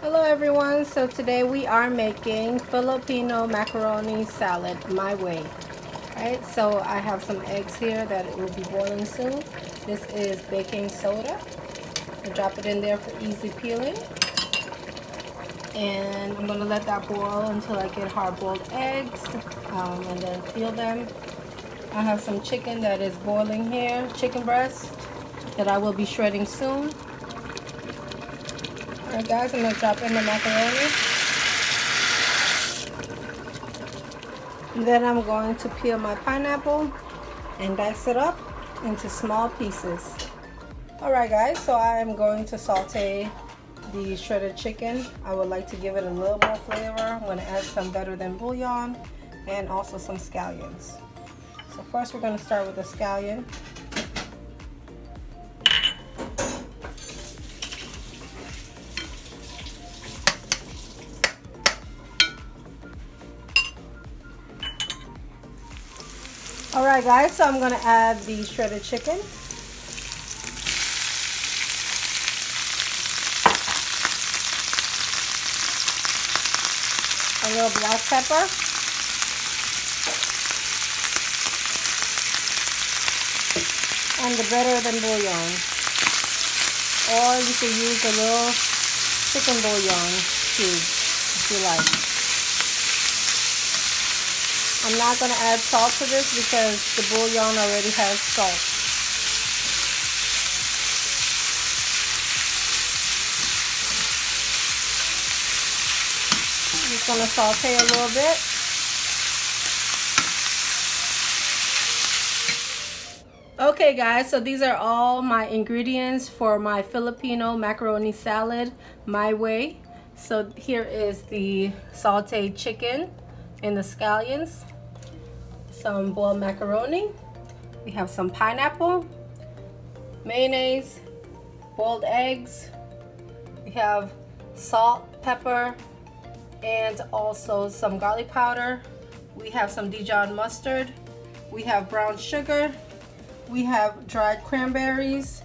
Hello everyone, so today we are making Filipino macaroni salad my way. Alright, so I have some eggs here that it will be boiling soon. This is baking soda. I'll drop it in there for easy peeling. And I'm going to let that boil until I get hard-boiled eggs and then peel them. I have some chicken that is boiling here, chicken breast, that I will be shredding soon. Alright guys, I'm going to drop in the macaroni. And then I'm going to peel my pineapple and dice it up into small pieces. Alright guys, so I am going to saute the shredded chicken. I would like to give it a little more flavor. I'm going to add some better than bouillon and also some scallions. So first we're going to start with the scallion. Alright guys, so I'm going to add the shredded chicken. A little black pepper. And the better than bouillon. Or you can use a little chicken bouillon cube if you like. I'm not going to add salt to this because the bouillon already has salt. I'm just going to saute a little bit. Okay guys, so these are all my ingredients for my Filipino macaroni salad my way. So here is the sauteed chicken and the scallions, some boiled macaroni, we have some pineapple, mayonnaise, boiled eggs, we have salt, pepper, and also some garlic powder, we have some Dijon mustard, we have brown sugar, we have dried cranberries,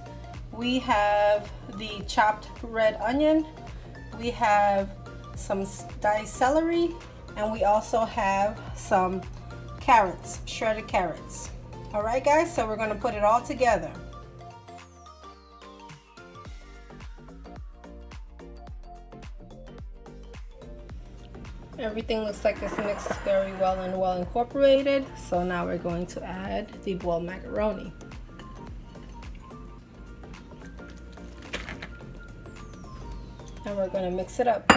we have the chopped red onion, we have some diced celery, and we also have some carrots, shredded carrots. Alright guys, so we're going to put it all together. Everything looks like it's mixed very well and well incorporated. So now we're going to add the boiled macaroni. And we're going to mix it up.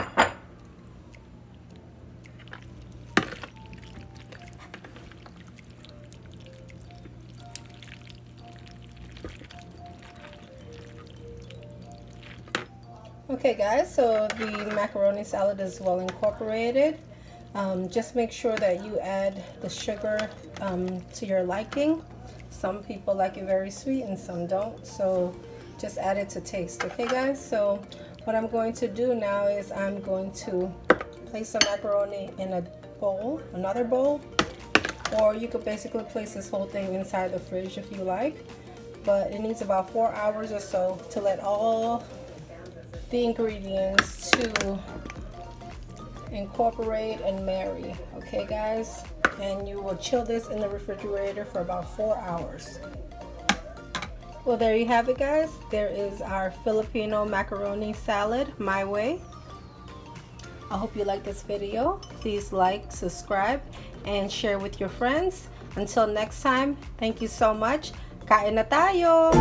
Okay guys, so the macaroni salad is well incorporated. Just make sure that you add the sugar to your liking. Some people like it very sweet and some don't, so just add it to taste. Okay guys, so what I'm going to do now is I'm going to place the macaroni in a bowl, another bowl, or you could basically place this whole thing inside the fridge if you like, but it needs about 4 hours or so to let all the ingredients to incorporate and marry. Okay guys, and you will chill this in the refrigerator for about 4 hours. Well, there you have it guys. There is our Filipino macaroni salad my way. I hope you like this video. Please like, subscribe, and share with your friends. Until next time, thank you so much. Kain na tayo!